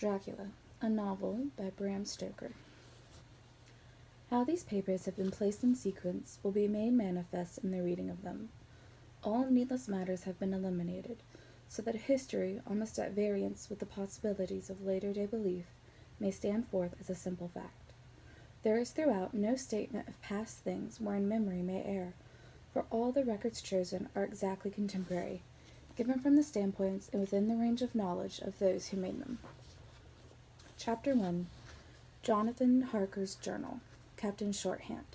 Dracula, a novel by Bram Stoker. How these papers have been placed in sequence will be made manifest in the reading of them. All needless matters have been eliminated, so that a history almost at variance with the possibilities of later-day belief may stand forth as a simple fact. There is throughout no statement of past things wherein memory may err, for all the records chosen are exactly contemporary, given from the standpoints and within the range of knowledge of those who made them. Chapter 1. Jonathan Harker's Journal. Captain Shorthand.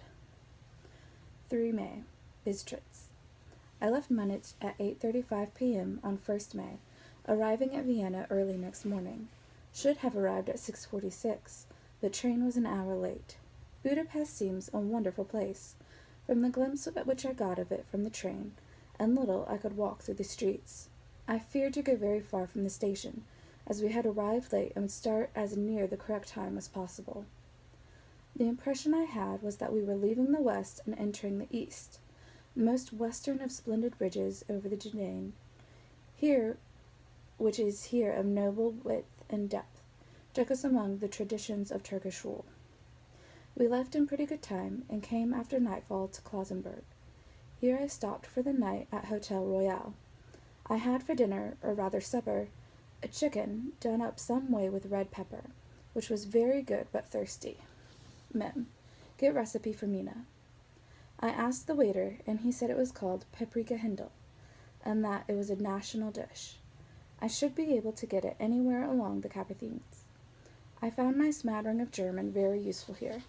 3 May. Bistritz. I left Munich at 8:35 p.m. on 1st May, arriving at Vienna early next morning. Should have arrived at 6:46, but train was an hour late. Budapest seems a wonderful place, from the glimpse which I got of it from the train, and little I could walk through the streets. I feared to go very far from the station, as we had arrived late and would start as near the correct time as possible. The impression I had was that we were leaving the west and entering the east, the most western of splendid bridges over the Danube, which is here of noble width and depth, took us among the traditions of Turkish rule. We left in pretty good time, and came after nightfall to Klausenburg. Here I stopped for the night at Hotel Royal. I had for dinner, or rather supper, a chicken done up some way with red pepper, which was very good but thirsty. Mem. Get recipe for Mina. I asked the waiter, and he said it was called paprika Hindel, and that it was a national dish. I should be able to get it anywhere along the Carpathians. I found my smattering of German very useful here.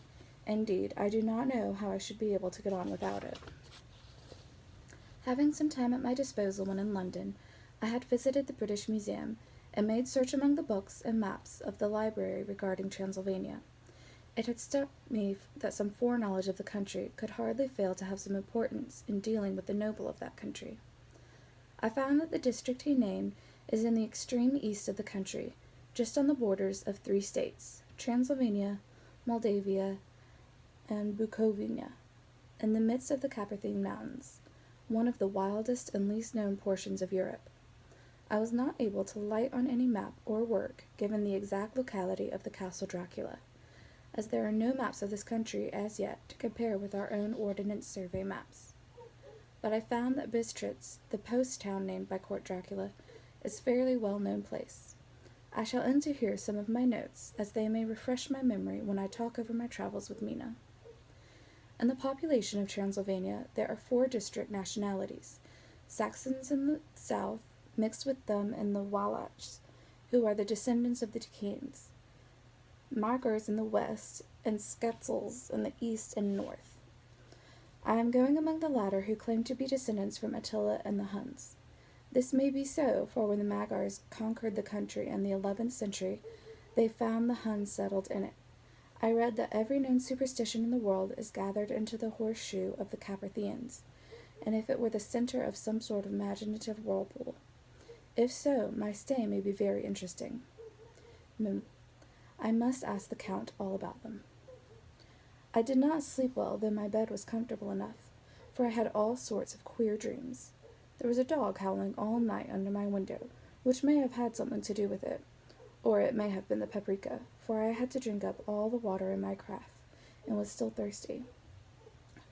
Indeed, I do not know how I should be able to get on without it. Having some time at my disposal when in London, I had visited the British Museum, and made search among the books and maps of the library regarding Transylvania. It had struck me that some foreknowledge of the country could hardly fail to have some importance in dealing with the noble of that country. I found that the district he named is in the extreme east of the country, just on the borders of 3 states, Transylvania, Moldavia, and Bukovina, in the midst of the Carpathian Mountains, one of the wildest and least known portions of Europe. I was not able to light on any map or work given the exact locality of the Castle Dracula, as there are no maps of this country as yet to compare with our own Ordnance Survey maps. But I found that Bistritz, the post town named by Court Dracula, is a fairly well-known place. I shall enter here some of my notes, as they may refresh my memory when I talk over my travels with Mina. In the population of Transylvania there are 4 distinct nationalities: Saxons in the south, mixed with them in the Wallachs, who are the descendants of the Dacians, Magyars in the west, and Szechuans in the east and north. I am going among the latter, who claim to be descendants from Attila and the Huns. This may be so, for when the Magyars conquered the country in the 11th century, they found the Huns settled in it. I read that every known superstition in the world is gathered into the horseshoe of the Carpathians, and if it were the center of some sort of imaginative whirlpool. If so, my stay may be very interesting. I must ask the Count all about them. I did not sleep well, though my bed was comfortable enough, for I had all sorts of queer dreams. There was a dog howling all night under my window, which may have had something to do with it, or it may have been the paprika, for I had to drink up all the water in my carafe, and was still thirsty.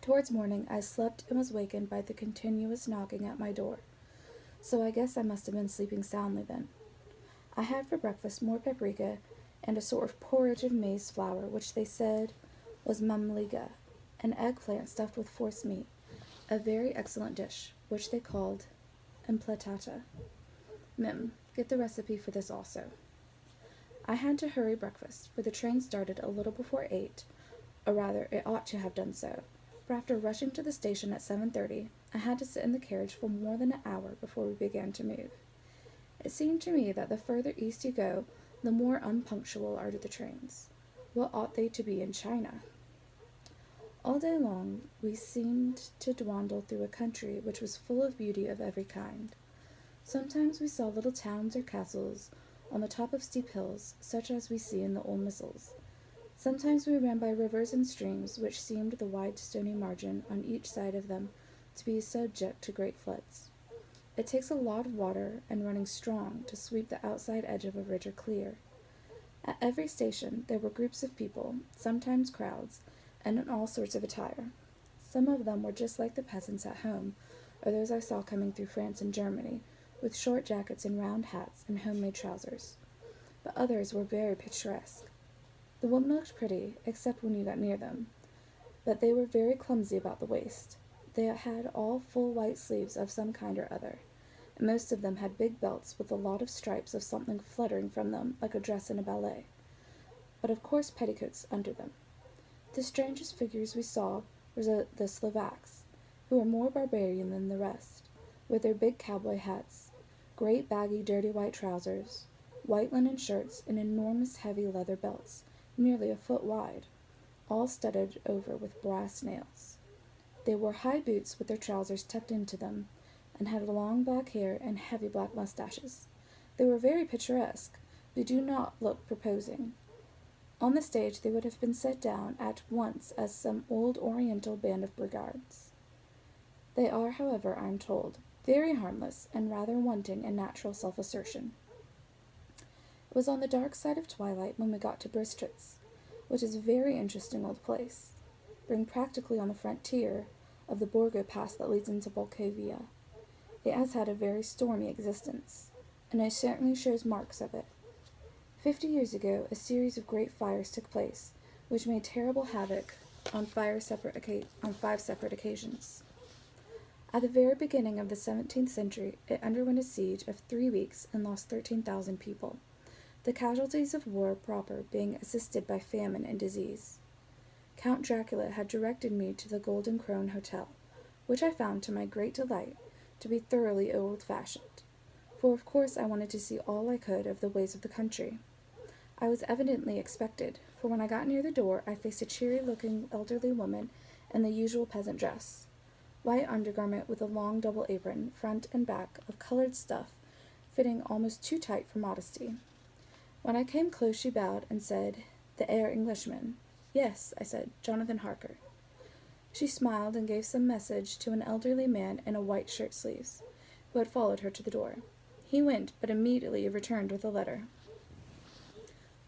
Towards morning I slept and was wakened by the continuous knocking at my door, so I guess I must have been sleeping soundly then. I had for breakfast more paprika and a sort of porridge of maize flour, which they said was mamliga, an eggplant stuffed with forcemeat, a very excellent dish, which they called impletata. Get the recipe for this also. I had to hurry breakfast, for the train started a little before 8, or rather it ought to have done so, for after rushing to the station at 7:30, I had to sit in the carriage for more than an hour before we began to move. It seemed to me that the further east you go, the more unpunctual are the trains. What ought they to be in China? All day long we seemed to dawdle through a country which was full of beauty of every kind. Sometimes we saw little towns or castles on the top of steep hills, such as we see in the old missals. Sometimes we ran by rivers and streams, which seemed the wide stony margin on each side of them to be subject to great floods. It takes a lot of water and running strong to sweep the outside edge of a ridge clear. At every station there were groups of people, sometimes crowds, and in all sorts of attire. Some of them were just like the peasants at home, or those I saw coming through France and Germany, with short jackets and round hats and homemade trousers. But others were very picturesque. The women looked pretty, except when you got near them, but they were very clumsy about the waist. They had all full white sleeves of some kind or other, and most of them had big belts with a lot of stripes of something fluttering from them like a dress in a ballet, but of course petticoats under them. The strangest figures we saw were the Slovaks, who were more barbarian than the rest, with their big cowboy hats, great baggy dirty white trousers, white linen shirts, and enormous heavy leather belts, nearly a foot wide, all studded over with brass nails. They wore high boots with their trousers tucked into them, and had long black hair and heavy black mustaches. They were very picturesque, but do not look proposing. On the stage they would have been set down at once as some old Oriental band of brigands. They are, however, I am told, very harmless and rather wanting in natural self-assertion. It was on the dark side of twilight when we got to Bistritz, which is a very interesting old place, being practically on the frontier of the Borgo Pass that leads into Bulgaria. It has had a very stormy existence, and it certainly shows marks of it. 50 years ago, a series of great fires took place, which made terrible havoc on 5 separate occasions. At the very beginning of the 17th century, it underwent a siege of 3 weeks and lost 13,000 people, the casualties of war proper being assisted by famine and disease. Count Dracula had directed me to the Golden Krone Hotel, which I found, to my great delight, to be thoroughly old-fashioned, for of course I wanted to see all I could of the ways of the country. I was evidently expected, for when I got near the door I faced a cheery-looking elderly woman in the usual peasant dress, white undergarment with a long double apron, front and back, of colored stuff, fitting almost too tight for modesty. When I came close she bowed and said, "The Herr Englishman." "Yes," I said, "Jonathan Harker." She smiled and gave some message to an elderly man in a white shirt-sleeves, who had followed her to the door. He went, but immediately returned with a letter.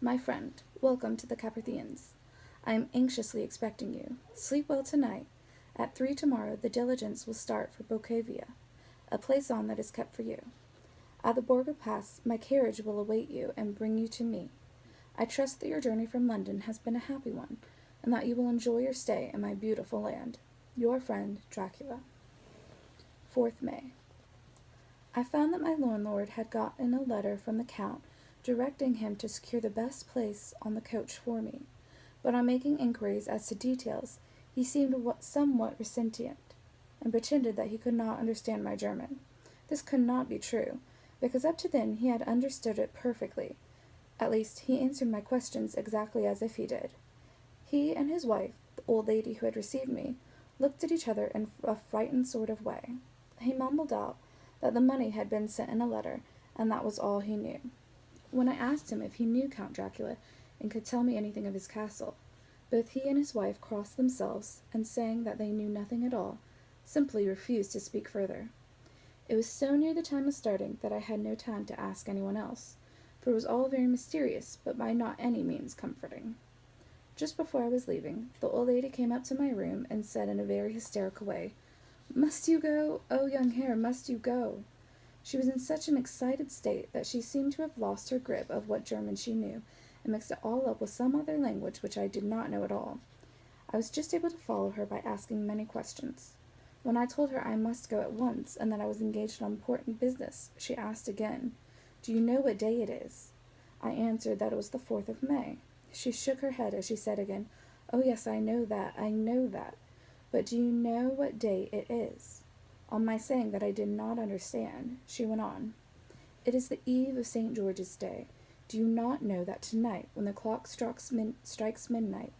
"My friend, welcome to the Carpathians. I am anxiously expecting you. Sleep well tonight. At 3 tomorrow the diligence will start for Bulgaria, a place on that is kept for you. At the Borgo Pass my carriage will await you and bring you to me. I trust that your journey from London has been a happy one, and that you will enjoy your stay in my beautiful land. Your friend, Dracula." 4th May. I found that my landlord had gotten a letter from the Count directing him to secure the best place on the coach for me, but on making inquiries as to details, he seemed somewhat reticent, and pretended that he could not understand my German. This could not be true, because up to then he had understood it perfectly. At least, he answered my questions exactly as if he did. He and his wife, the old lady who had received me, looked at each other in a frightened sort of way. He mumbled out that the money had been sent in a letter, and that was all he knew. When I asked him if he knew Count Dracula and could tell me anything of his castle, both he and his wife crossed themselves, and saying that they knew nothing at all, simply refused to speak further. It was so near the time of starting that I had no time to ask anyone else, for it was all very mysterious, but by not any means comforting. Just before I was leaving, the old lady came up to my room and said in a very hysterical way, "Must you go? Oh, young Herr, must you go?" She was in such an excited state that she seemed to have lost her grip of what German she knew, and mixed it all up with some other language which I did not know at all. I was just able to follow her by asking many questions. When I told her I must go at once, and that I was engaged on important business, she asked again, "Do you know what day it is?" I answered that it was the 4th of May. She shook her head as she said again, "Oh yes, I know that. But do you know what day it is?" On my saying that I did not understand, she went on, "It is the eve of St. George's Day. Do you not know that tonight, when the clock strikes midnight,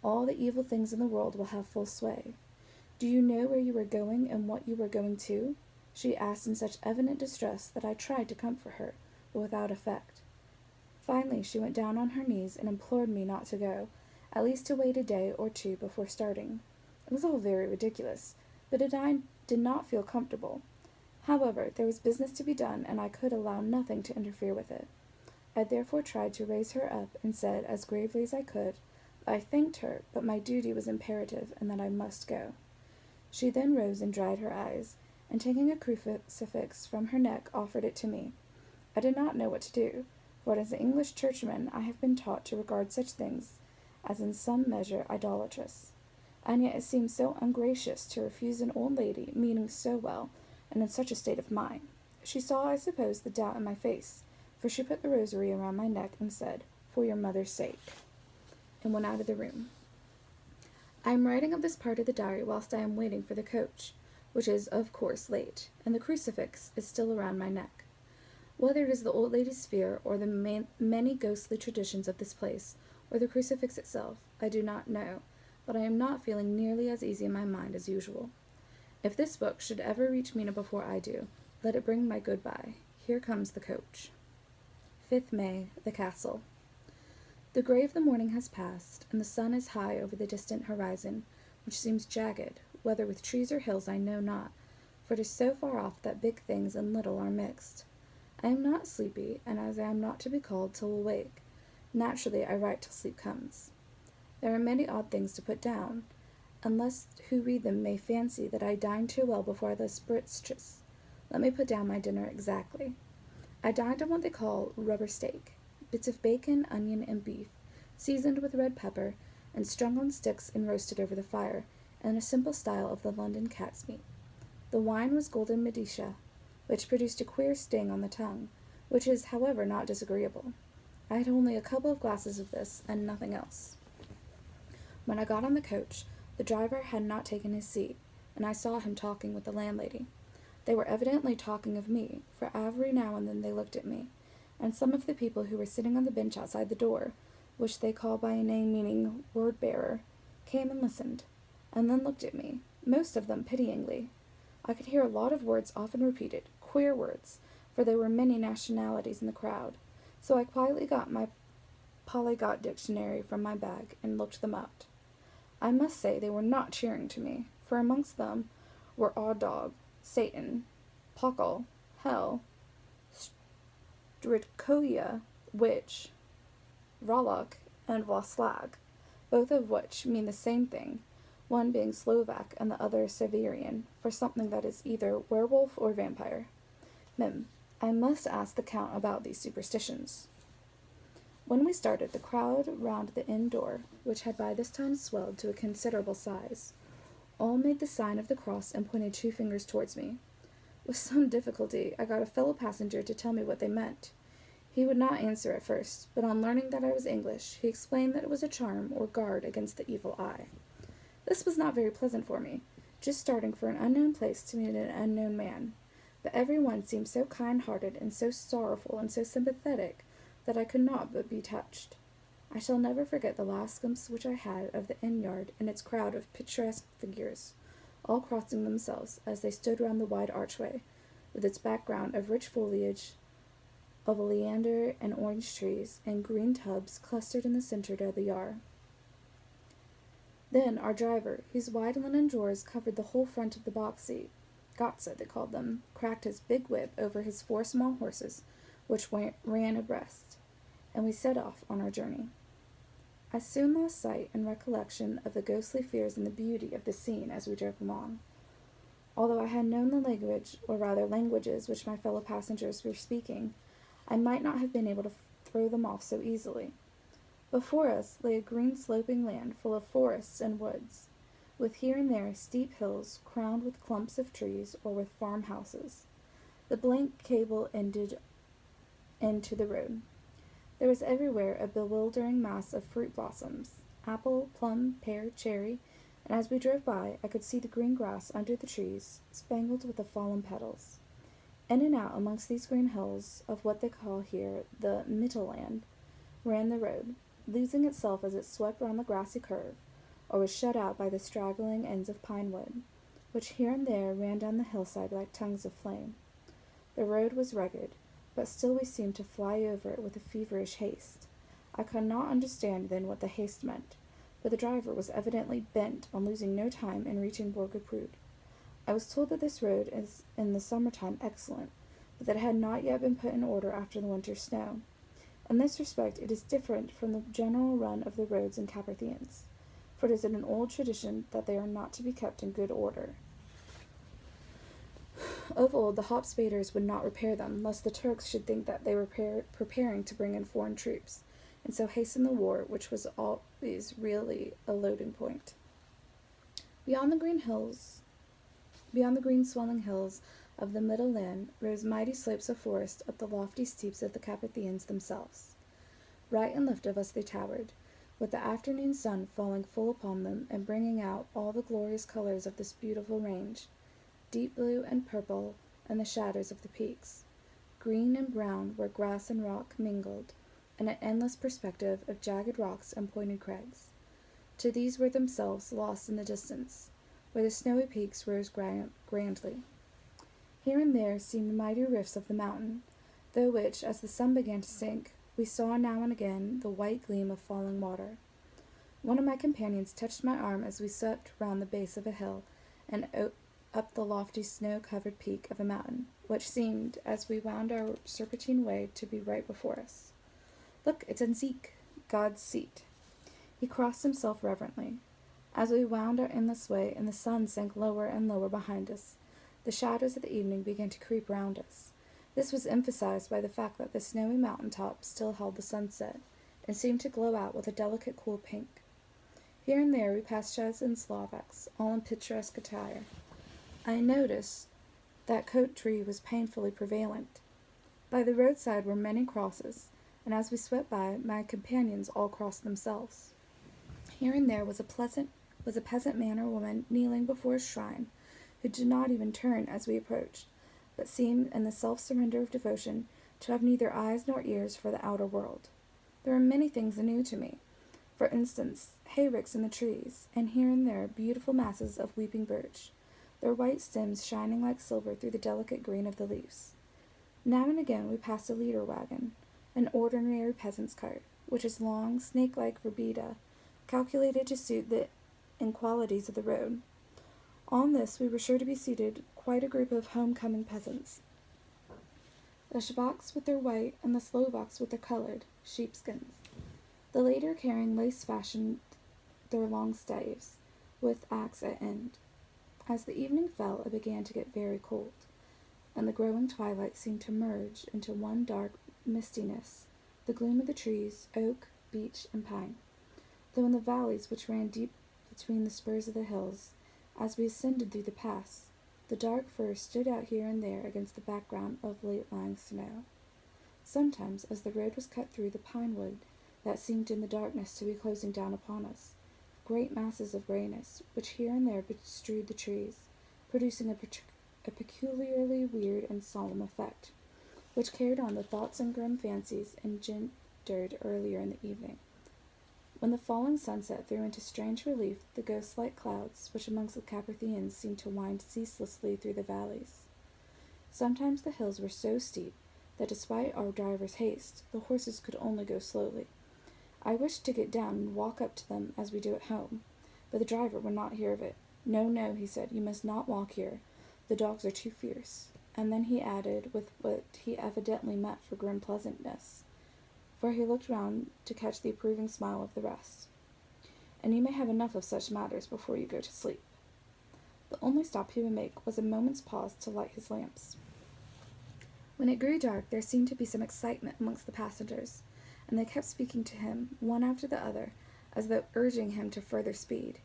all the evil things in the world will have full sway? Do you know where you are going and what you are going to?" she asked in such evident distress that I tried to comfort her, but without effect. Finally she went down on her knees and implored me not to go, at least to wait a day or two before starting. It was all very ridiculous, but I did not feel comfortable. However, there was business to be done, and I could allow nothing to interfere with it. I therefore tried to raise her up and said, as gravely as I could, that I thanked her, but my duty was imperative and that I must go. She then rose and dried her eyes, and taking a crucifix from her neck, offered it to me. I did not know what to do, for as an English churchman I have been taught to regard such things as in some measure idolatrous. And yet it seemed so ungracious to refuse an old lady meaning so well, and in such a state of mind. She saw, I suppose, the doubt in my face, for she put the rosary around my neck and said, "For your mother's sake," and went out of the room. I am writing of this part of the diary whilst I am waiting for the coach, which is, of course, late, and the crucifix is still around my neck. Whether it is the old lady's fear, or the many ghostly traditions of this place, or the crucifix itself, I do not know, but I am not feeling nearly as easy in my mind as usual. If this book should ever reach Mina before I do, let it bring my goodbye. Here comes the coach. 5th May, the castle. The grey of the morning has passed, and the sun is high over the distant horizon, which seems jagged, whether with trees or hills I know not, for it is so far off that big things and little are mixed. I am not sleepy, and as I am not to be called till awake, naturally I write till sleep comes. There are many odd things to put down, unless who read them may fancy that I dined too well before the spritzes. Let me put down my dinner exactly. I dined on what they call rubber steak, bits of bacon, onion, and beef, seasoned with red pepper, and strung on sticks and roasted over the fire, in a simple style of the London cat's meat. The wine was golden Medicia, which produced a queer sting on the tongue, which is, however, not disagreeable. I had only a couple of glasses of this, and nothing else. When I got on the coach, the driver had not taken his seat, and I saw him talking with the landlady. They were evidently talking of me, for every now and then they looked at me, and some of the people who were sitting on the bench outside the door, which they call by a name meaning word-bearer, came and listened, and then looked at me, most of them pityingly. I could hear a lot of words often repeated, queer words, for there were many nationalities in the crowd, so I quietly got my polyglot dictionary from my bag and looked them up. I must say they were not cheering to me, for amongst them were Odd Dog, Satan, Pockle, Hell, Stritkoia, Witch, Ralok, and Vlaslag, both of which mean the same thing, one being Slovak and the other Severian, for something that is either werewolf or vampire. I must ask the Count about these superstitions. When we started, the crowd round the inn door, which had by this time swelled to a considerable size, all made the sign of the cross and pointed 2 fingers towards me. With some difficulty, I got a fellow passenger to tell me what they meant. He would not answer at first, but on learning that I was English, he explained that it was a charm or guard against the evil eye. This was not very pleasant for me, just starting for an unknown place to meet an unknown man, but every one seemed so kind-hearted and so sorrowful and so sympathetic that I could not but be touched. I shall never forget the last glimpse which I had of the inn yard and its crowd of picturesque figures, all crossing themselves as they stood round the wide archway, with its background of rich foliage, of oleander and orange trees, and green tubs clustered in the centre of the yard. Then our driver, whose wide linen drawers covered the whole front of the box seat, Gotza they called them, cracked his big whip over his 4 small horses, which ran abreast, and we set off on our journey. I soon lost sight and recollection of the ghostly fears and the beauty of the scene as we drove along. Although I had known the language, or rather languages, which my fellow passengers were speaking, I might not have been able to throw them off so easily. Before us lay a green sloping land full of forests and woods, with here and there steep hills crowned with clumps of trees or with farmhouses. The blank cable ended into the road. There was everywhere a bewildering mass of fruit blossoms, apple, plum, pear, cherry, and as we drove by, I could see the green grass under the trees, spangled with the fallen petals. In and out amongst these green hills of what they call here the Mittelland ran the road, losing itself as it swept round the grassy curve, or was shut out by the straggling ends of pine wood, which here and there ran down the hillside like tongues of flame. The road was rugged, but still we seemed to fly over it with a feverish haste. I could not understand then what the haste meant, but the driver was evidently bent on losing no time in reaching Borgerprud. I was told that this road is in the summer-time excellent, but that it had not yet been put in order after the winter snow. In this respect, it is different from the general run of the roads in Carpathians, for it is an old tradition that they are not to be kept in good order. Of old, the hop-spaders would not repair them, lest the Turks should think that they were preparing to bring in foreign troops, and so hasten the war, which was always really a loading point. Beyond the green swelling hills of the middle land, rose mighty slopes of forest up the lofty steeps of the Carpathians themselves. Right and left of us they towered, with the afternoon sun falling full upon them and bringing out all the glorious colors of this beautiful range, deep blue and purple and the shadows of the peaks, green and brown where grass and rock mingled, and an endless perspective of jagged rocks and pointed crags. To these were themselves lost in the distance, where the snowy peaks rose grandly. Here and there seemed mighty rifts of the mountain, through which, as the sun began to sink, we saw now and again the white gleam of falling water. One of my companions touched my arm as we swept round the base of a hill and up the lofty snow-covered peak of a mountain, which seemed, as we wound our serpentine way, to be right before us. "Look, it's Anzique, God's seat." He crossed himself reverently. As we wound our endless way and the sun sank lower and lower behind us, the shadows of the evening began to creep round us. This was emphasized by the fact that the snowy mountain top still held the sunset, and seemed to glow out with a delicate cool pink. Here and there we passed Czechs and Slovaks, all in picturesque attire. I noticed that coat tree was painfully prevalent. By the roadside were many crosses, and as we swept by, my companions all crossed themselves. Here and there was a peasant man or woman kneeling before a shrine, who did not even turn as we approached, but seemed, in the self-surrender of devotion, to have neither eyes nor ears for the outer world. There were many things new to me. For instance, hayricks in the trees, and here and there beautiful masses of weeping birch, their white stems shining like silver through the delicate green of the leaves. Now and again we passed a leader wagon, an ordinary peasant's cart, which is long, snake-like verbena, calculated to suit the inequalities of the road. On this we were sure to be seated quite a group of home-coming peasants, the Slovaks with their white and the Slovaks with their colored sheepskins, the latter carrying lace-fashioned their long staves, with axe at end. As the evening fell, it began to get very cold, and the growing twilight seemed to merge into one dark mistiness, the gloom of the trees, oak, beech, and pine, though in the valleys which ran deep between the spurs of the hills, as we ascended through the pass, the dark firs stood out here and there against the background of late-lying snow. Sometimes, as the road was cut through the pine wood that seemed in the darkness to be closing down upon us, great masses of grayness, which here and there bestrewed the trees, producing a peculiarly weird and solemn effect, which carried on the thoughts and grim fancies engendered earlier in the evening, when the falling sunset threw into strange relief the ghost-like clouds which amongst the Carpathians seemed to wind ceaselessly through the valleys. Sometimes the hills were so steep that despite our driver's haste, the horses could only go slowly. I wished to get down and walk up to them as we do at home, but the driver would not hear of it. "No, no," he said, "you must not walk here. The dogs are too fierce." And then he added, with what he evidently meant for grim pleasantness, for he looked round to catch the approving smile of the rest, "And you may have enough of such matters before you go to sleep." The only stop he would make was a moment's pause to light his lamps. When it grew dark, there seemed to be some excitement amongst the passengers, and they kept speaking to him, one after the other, as though urging him to further speed.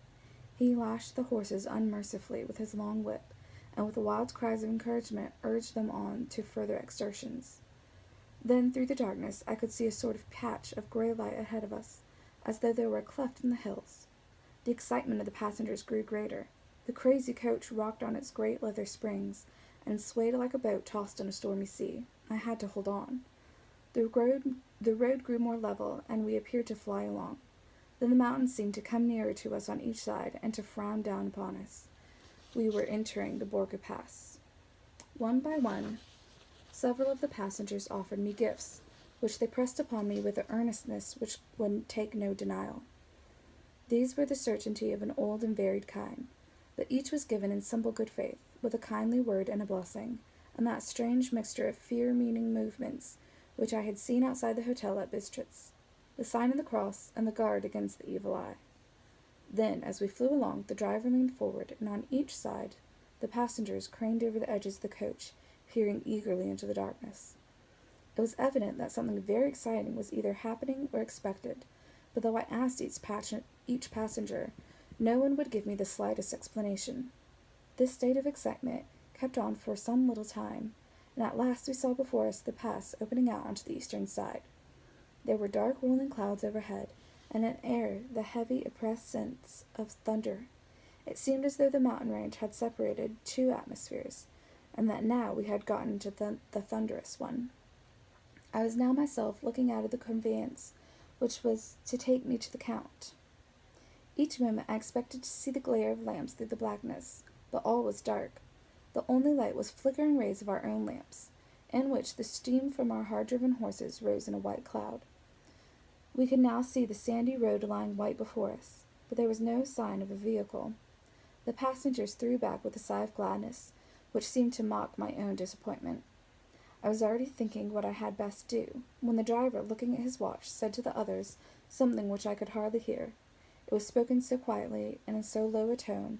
He lashed the horses unmercifully with his long whip, and with wild cries of encouragement urged them on to further exertions. Then, through the darkness, I could see a sort of patch of gray light ahead of us, as though there were a cleft in the hills. The excitement of the passengers grew greater. The crazy coach rocked on its great leather springs, and swayed like a boat tossed in a stormy sea. I had to hold on. The road grew more level, and we appeared to fly along. Then the mountains seemed to come nearer to us on each side, and to frown down upon us. We were entering the Borgo Pass. One by one, several of the passengers offered me gifts, which they pressed upon me with an earnestness which would take no denial. These were the certainty of an old and varied kind, but each was given in simple good faith, with a kindly word and a blessing, and that strange mixture of fear-meaning movements which I had seen outside the hotel at Bistritz, the sign of the cross and the guard against the evil eye. Then, as we flew along, the driver leaned forward, and on each side the passengers craned over the edges of the coach, peering eagerly into the darkness. It was evident that something very exciting was either happening or expected, but though I asked each passenger, no one would give me the slightest explanation. This state of excitement kept on for some little time, and at last we saw before us the pass opening out onto the eastern side. There were dark rolling clouds overhead, and in air the heavy, oppressed sense of thunder. It seemed as though the mountain range had separated two atmospheres, and that now we had gotten into the thunderous one. I was now myself looking out of the conveyance which was to take me to the Count. Each moment I expected to see the glare of lamps through the blackness, but all was dark. The only light was flickering rays of our own lamps, in which the steam from our hard-driven horses rose in a white cloud. We could now see the sandy road lying white before us, but there was no sign of a vehicle. The passengers threw back with a sigh of gladness, which seemed to mock my own disappointment. I was already thinking what I had best do, when the driver, looking at his watch, said to the others something which I could hardly hear. It was spoken so quietly and in so low a tone,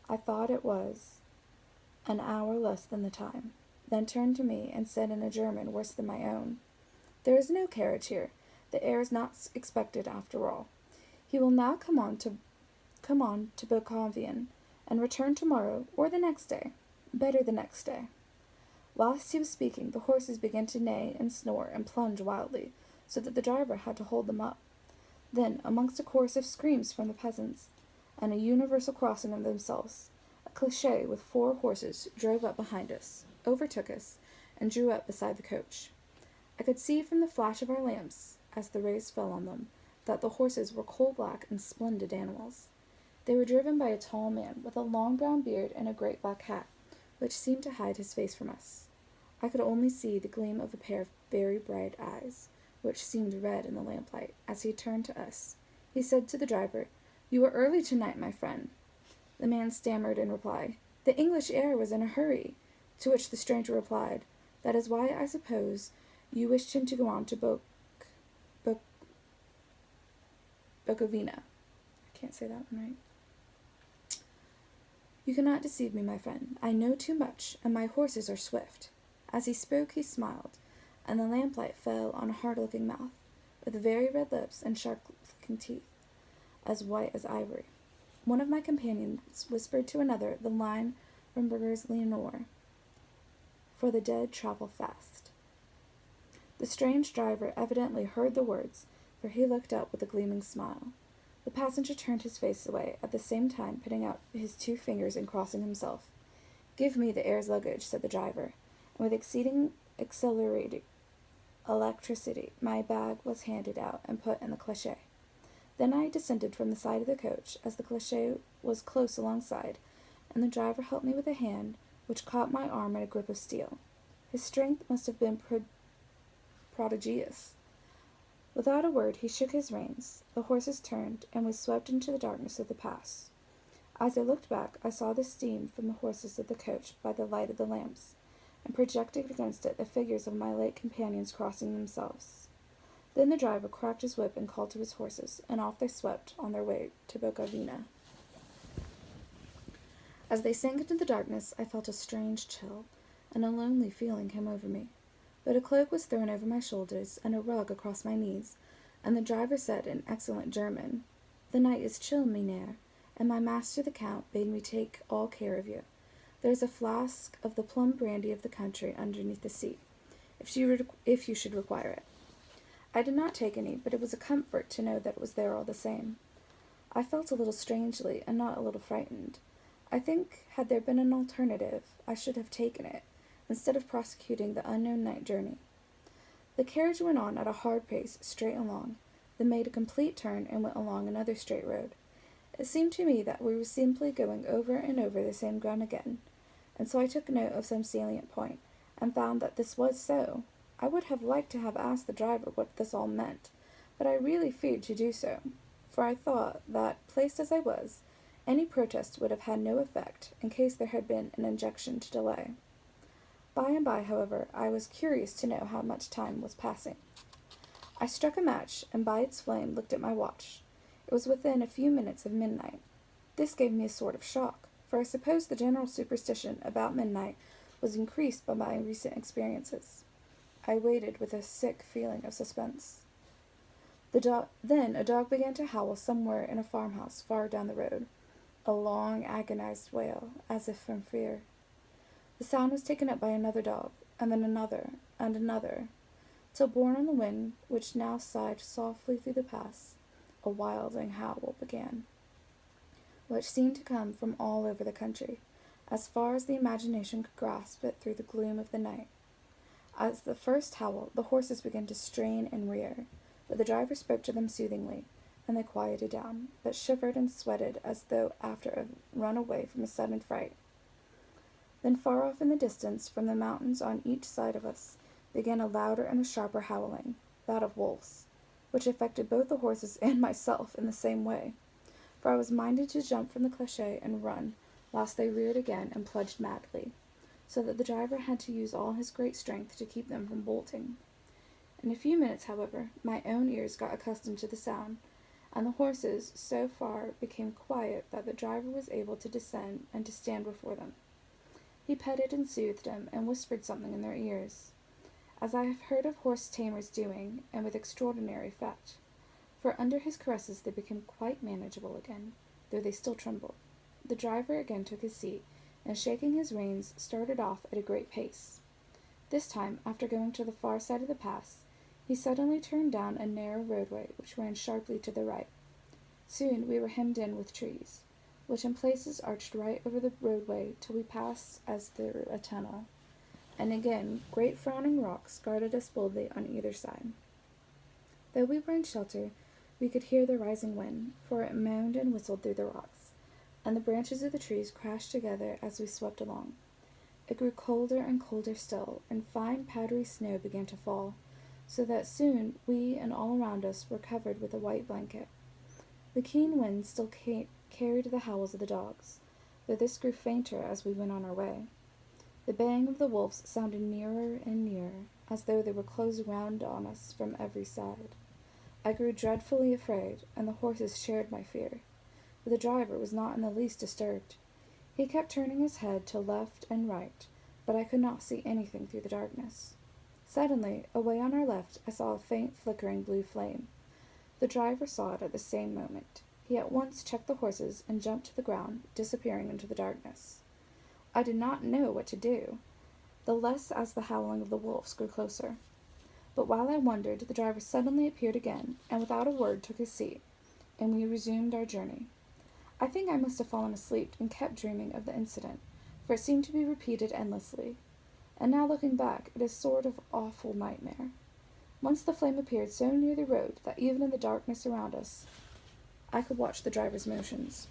I thought it was an hour less than the time, then turned to me and said in a German worse than my own, "There is no carriage here. The heir is not expected after all. He will now come on to Bokonvian, and return tomorrow or the next day. Better the next day." Whilst he was speaking, the horses began to neigh and snore and plunge wildly, so that the driver had to hold them up. Then, amongst a chorus of screams from the peasants, and a universal crossing of themselves, a cliché with 4 horses drove up behind us, overtook us, and drew up beside the coach. I could see from the flash of our lamps, as the rays fell on them, that the horses were coal-black and splendid animals. They were driven by a tall man, with a long brown beard and a great black hat, which seemed to hide his face from us. I could only see the gleam of a pair of very bright eyes, which seemed red in the lamplight, as he turned to us. He said to the driver, "You are early tonight, my friend." The man stammered in reply, "The English heir was in a hurry," to which the stranger replied, "That is why I suppose you wished him to go on to Bukovina. I can't say that one right. "You cannot deceive me, my friend. I know too much, and my horses are swift." As he spoke, he smiled, and the lamplight fell on a hard-looking mouth, with very red lips and sharp-looking teeth, as white as ivory. One of my companions whispered to another the line from Burger's Leonore, "For the dead travel fast." The strange driver evidently heard the words, for he looked up with a gleaming smile. The passenger turned his face away, at the same time putting out his 2 fingers and crossing himself. "Give me the heir's luggage," said the driver, and with exceeding accelerated electricity my bag was handed out and put in the cliché. Then I descended from the side of the coach, as the cliché was close alongside, and the driver helped me with a hand which caught my arm in a grip of steel. His strength must have been prodigious. Without a word, he shook his reins, the horses turned, and we swept into the darkness of the pass. As I looked back, I saw the steam from the horses of the coach by the light of the lamps, and projected against it the figures of my late companions crossing themselves. Then the driver cracked his whip and called to his horses, and off they swept on their way to Bukovina. As they sank into the darkness, I felt a strange chill, and a lonely feeling came over me. But a cloak was thrown over my shoulders, and a rug across my knees, and the driver said in excellent German, "The night is chill, mynheer, and my master the Count bade me take all care of you. There is a flask of the plum brandy of the country underneath the seat, if you should require it." I did not take any, but it was a comfort to know that it was there all the same. I felt a little strangely, and not a little frightened. I think, had there been an alternative, I should have taken it, instead of prosecuting the unknown night journey. The carriage went on at a hard pace, straight along, then made a complete turn and went along another straight road. It seemed to me that we were simply going over and over the same ground again, and so I took note of some salient point, and found that this was so. I would have liked to have asked the driver what this all meant, but I really feared to do so, for I thought that, placed as I was, any protest would have had no effect, in case there had been an injunction to delay. By and by, however, I was curious to know how much time was passing. I struck a match, and by its flame looked at my watch. It was within a few minutes of midnight. This gave me a sort of shock, for I suppose the general superstition about midnight was increased by my recent experiences. I waited with a sick feeling of suspense. Then a dog began to howl somewhere in a farmhouse far down the road, a long, agonized wail, as if from fear. The sound was taken up by another dog, and then another, and another, till borne on the wind, which now sighed softly through the pass, a wilding howl began, which seemed to come from all over the country, as far as the imagination could grasp it through the gloom of the night. As the first howl, the horses began to strain and rear, but the driver spoke to them soothingly, and they quieted down, but shivered and sweated as though after a run away from a sudden fright. Then far off in the distance, from the mountains on each side of us, began a louder and a sharper howling, that of wolves, which affected both the horses and myself in the same way, for I was minded to jump from the cloche and run, whilst they reared again and plunged madly, so that the driver had to use all his great strength to keep them from bolting. In a few minutes, however, my own ears got accustomed to the sound, and the horses so far became quiet that the driver was able to descend and to stand before them. He petted and soothed them, and whispered something in their ears, as I have heard of horse tamers doing, and with extraordinary effect, for under his caresses they became quite manageable again, though they still trembled. The driver again took his seat, and shaking his reins, started off at a great pace. This time, after going to the far side of the pass, he suddenly turned down a narrow roadway which ran sharply to the right. Soon we were hemmed in with trees, which in places arched right over the roadway till we passed as through a tunnel, and again great frowning rocks guarded us boldly on either side. Though we were in shelter, we could hear the rising wind, for it moaned and whistled through the rocks, and the branches of the trees crashed together as we swept along. It grew colder and colder still, and fine powdery snow began to fall, so that soon we and all around us were covered with a white blanket. The keen wind still carried the howls of the dogs, though this grew fainter as we went on our way. The baying of the wolves sounded nearer and nearer, as though they were closing round on us from every side. I grew dreadfully afraid, and the horses shared my fear, but the driver was not in the least disturbed. He kept turning his head to left and right, but I could not see anything through the darkness. Suddenly, away on our left, I saw a faint flickering blue flame. The driver saw it at the same moment. He at once checked the horses and jumped to the ground, disappearing into the darkness. I did not know what to do, the less as the howling of the wolves grew closer. But while I wondered, the driver suddenly appeared again, and without a word took his seat, and we resumed our journey. I think I must have fallen asleep and kept dreaming of the incident, for it seemed to be repeated endlessly. And now looking back, it is a sort of awful nightmare. Once the flame appeared so near the road that even in the darkness around us, I could watch the driver's motions.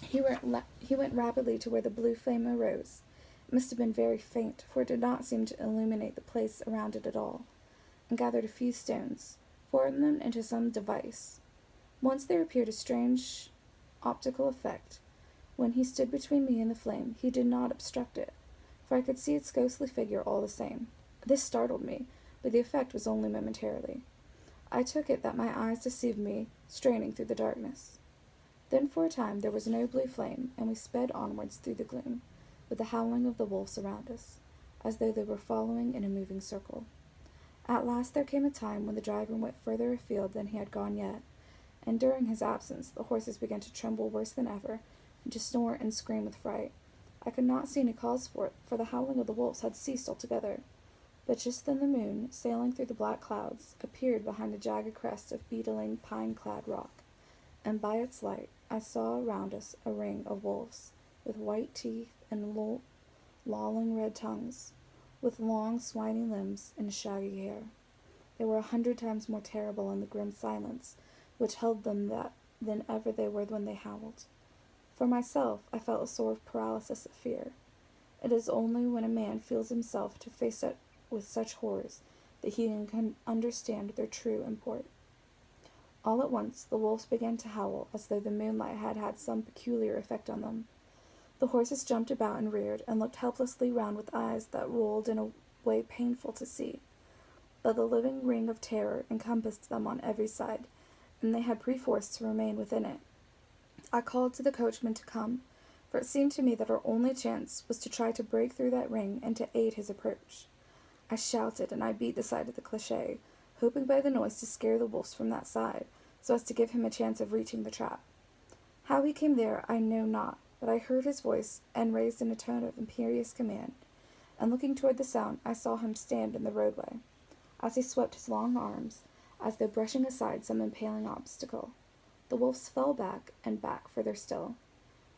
He went rapidly to where the blue flame arose. It must have been very faint, for it did not seem to illuminate the place around it at all, and gathered a few stones, formed them into some device. Once there appeared a strange optical effect. When he stood between me and the flame, he did not obstruct it, for I could see its ghostly figure all the same. This startled me, but the effect was only momentarily. I took it that my eyes deceived me, straining through the darkness. Then for a time there was no blue flame, and we sped onwards through the gloom, with the howling of the wolves around us, as though they were following in a moving circle. At last there came a time when the driver went further afield than he had gone yet, and during his absence the horses began to tremble worse than ever, and to snore and scream with fright. I could not see any cause for it, for the howling of the wolves had ceased altogether. But just then the moon, sailing through the black clouds, appeared behind the jagged crest of beetling, pine-clad rock, and by its light I saw around us a ring of wolves, with white teeth and lolling red tongues, with long, swiny limbs and shaggy hair. They were 100 times more terrible in the grim silence which held them than ever they were when they howled. For myself, I felt a sort of paralysis of fear. It is only when a man feels himself to face it with such horrors that he can understand their true import. All at once the wolves began to howl, as though the moonlight had had some peculiar effect on them. The horses jumped about and reared, and looked helplessly round with eyes that rolled in a way painful to see. But the living ring of terror encompassed them on every side, and they had perforce to remain within it. I called to the coachman to come, for it seemed to me that our only chance was to try to break through that ring and to aid his approach. I shouted, and I beat the side of the cliché, hoping by the noise to scare the wolves from that side, so as to give him a chance of reaching the trap. How he came there I know not, but I heard his voice, and raised in a tone of imperious command, and looking toward the sound, I saw him stand in the roadway, as he swept his long arms, as though brushing aside some impaling obstacle. The wolves fell back and back further still.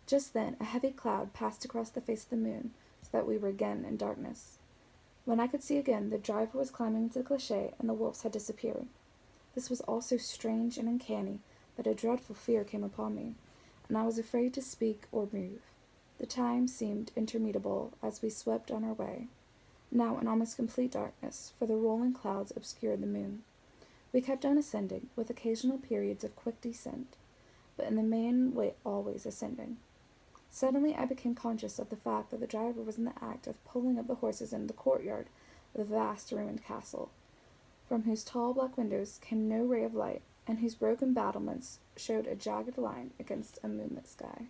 Just then a heavy cloud passed across the face of the moon, so that we were again in darkness. When I could see again, the driver was climbing into the cliché, and the wolves had disappeared. This was all so strange and uncanny that a dreadful fear came upon me, and I was afraid to speak or move. The time seemed interminable as we swept on our way, now in almost complete darkness, for the rolling clouds obscured the moon. We kept on ascending, with occasional periods of quick descent, but in the main way always ascending. Suddenly I became conscious of the fact that the driver was in the act of pulling up the horses into the courtyard of the vast ruined castle, from whose tall black windows came no ray of light, and whose broken battlements showed a jagged line against a moonlit sky.